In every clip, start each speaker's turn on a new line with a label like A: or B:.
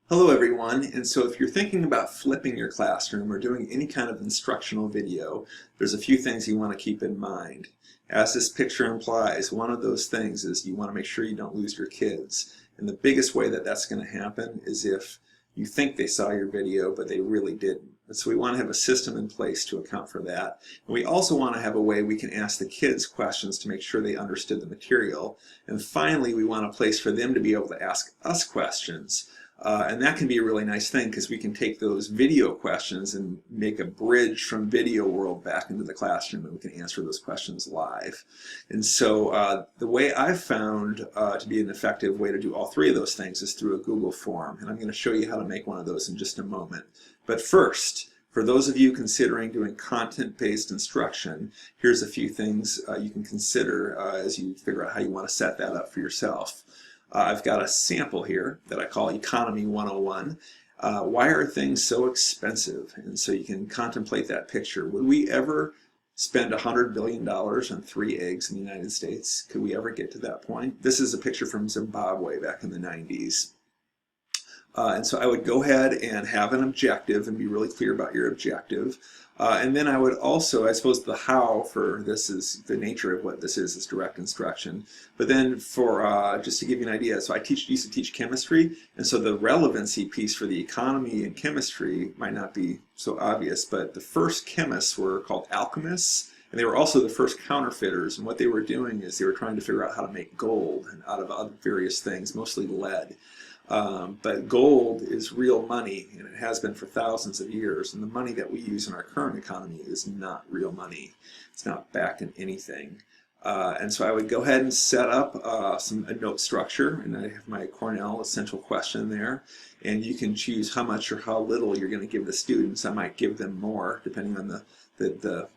A: Hello everyone, and so if you're thinking about flipping your classroom or doing any kind of instructional video, there's a few things you want to keep in mind. As this picture implies, one of those things is you want to make sure you don't lose your kids. And the biggest way that that's going to happen is if you think they saw your video but they really didn't. And so we want to have a system in place to account for that. And we also want to have a way we can ask the kids questions to make sure they understood the material. And finally, we want a place for them to be able to ask us questions. And that can be a really nice thing because we can take those video questions and make a bridge from video world back into the classroom, and we can answer those questions live. And so the way I've found to be an effective way to do all three of those things is through a Google form. And I'm going to show you how to make one of those in just a moment. But first, for those of you considering doing content-based instruction, here's a few things you can consider as you figure out how you want to set that up for yourself. I've got a sample here that I call Economy 101. Why are things so expensive? And so you can contemplate that picture. Would we ever spend $100 billion on 3 eggs in the United States? Could we ever get to that point? This is a picture from Zimbabwe back in the 90s. And so I would go ahead and have an objective and be really clear about your objective. And then I would also, I suppose the how for this is the nature of what this is direct instruction. But then for, just to give you an idea, so used to teach chemistry, and so the relevancy piece for the economy and chemistry might not be so obvious, but the first chemists were called alchemists, and they were also the first counterfeiters, and what they were doing is they were trying to figure out how to make gold out of other various things, mostly lead. But gold is real money, and it has been for thousands of years, and the money that we use in our current economy is not real money. It's not backed in anything. And so I would go ahead and set up a note structure, and I have my Cornell essential question there, and you can choose how much or how little you're going to give the students. I might give them more depending on the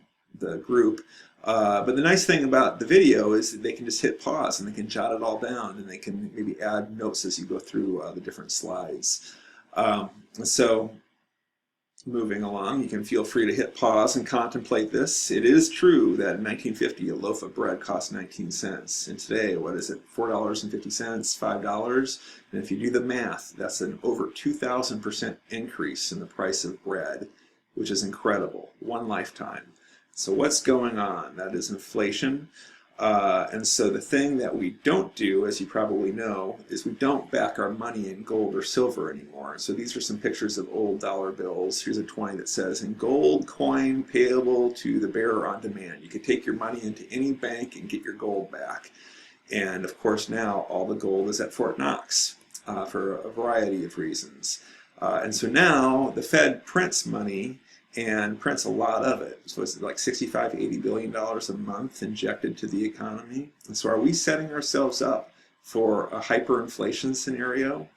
A: group. But the nice thing about the video is that they can just hit pause and they can jot it all down, and they can maybe add notes as you go through the different slides. So moving along, you can feel free to hit pause and contemplate this. It is true that in 1950 a loaf of bread cost 19 cents, and today, what is it, $4.50, $5? And if you do the math, that's an over 2,000% increase in the price of bread, which is incredible, one lifetime. So what's going on? That is inflation. And so the thing that we don't do, as you probably know, is we don't back our money in gold or silver anymore. So these are some pictures of old dollar bills. Here's a 20 that says, in gold coin payable to the bearer on demand. You could take your money into any bank and get your gold back. And of course now all the gold is at Fort Knox for a variety of reasons. And so now the Fed prints money and prints a lot of it. So it's like $65 to $80 billion a month injected to the economy. And so are we setting ourselves up for a hyperinflation scenario?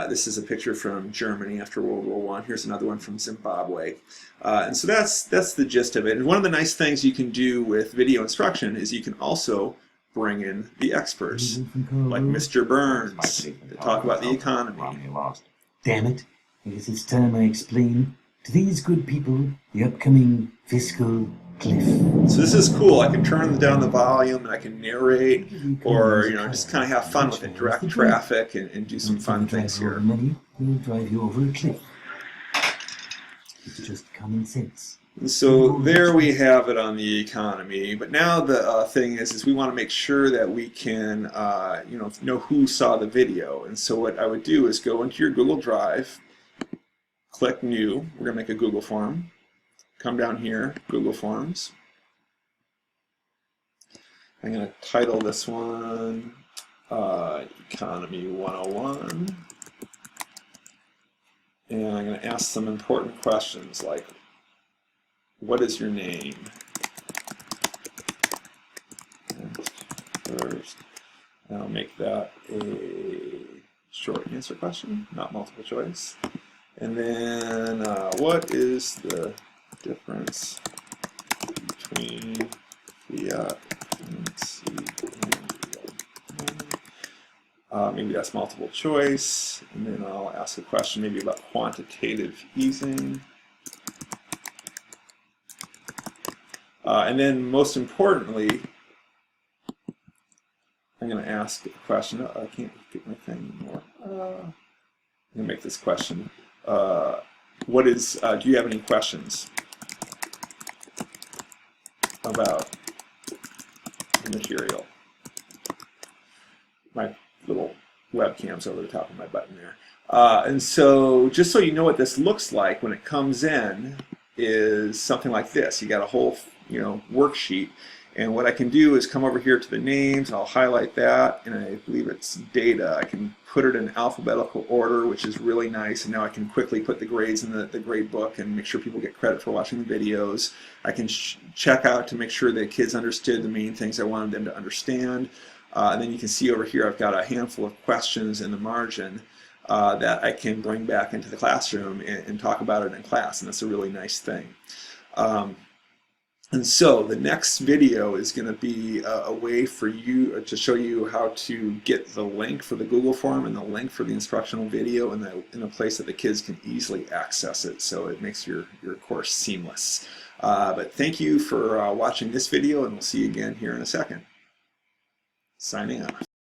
A: This is a picture from Germany after World War I. Here's another one from Zimbabwe. And so that's the gist of it. And one of the nice things you can do with video instruction is you can also bring in the experts, like Mr. Burns, to talk about the economy.
B: Damn it, it is this time I explain to these good people the upcoming fiscal cliff.
A: So this is cool. I can turn down the volume and I can narrate, or just kind of have fun with it, direct traffic, and do some fun things here.
B: Money will drive you over a cliff. It's just common sense.
A: So there we have it on the economy. But now the thing is we want to make sure that we can know who saw the video. And so what I would do is go into your Google Drive, click New. We're going to make a Google form. Come down here, Google Forms. I'm going to title this one Economy 101. And I'm going to ask some important questions like, what is your name? And first, I'll make that a short answer question, not multiple choice. And then, what is the difference between fiat currency and real? Maybe that's multiple choice. And then I'll ask a question maybe about quantitative easing. And then most importantly, I'm going to ask a question. I can't get my thing anymore. I'm going to make this question. Do you have any questions about the material? My little webcam's over the top of my button there. And so just so you know what this looks like when it comes in is something like this. You got a whole worksheet, and what I can do is come over here to the names. I'll highlight that, and I believe it's data. I can put it in alphabetical order, which is really nice, and now I can quickly put the grades in the grade book and make sure people get credit for watching the videos. I can check out to make sure that kids understood the main things I wanted them to understand. And then you can see over here I've got a handful of questions in the margin that I can bring back into the classroom and talk about it in class, and that's a really nice thing. And so the next video is going to be a way for you to show you how to get the link for the Google form and the link for the instructional video in a place that the kids can easily access it, so it makes your course seamless. But thank you for watching this video, and we'll see you again here in a second. Signing off.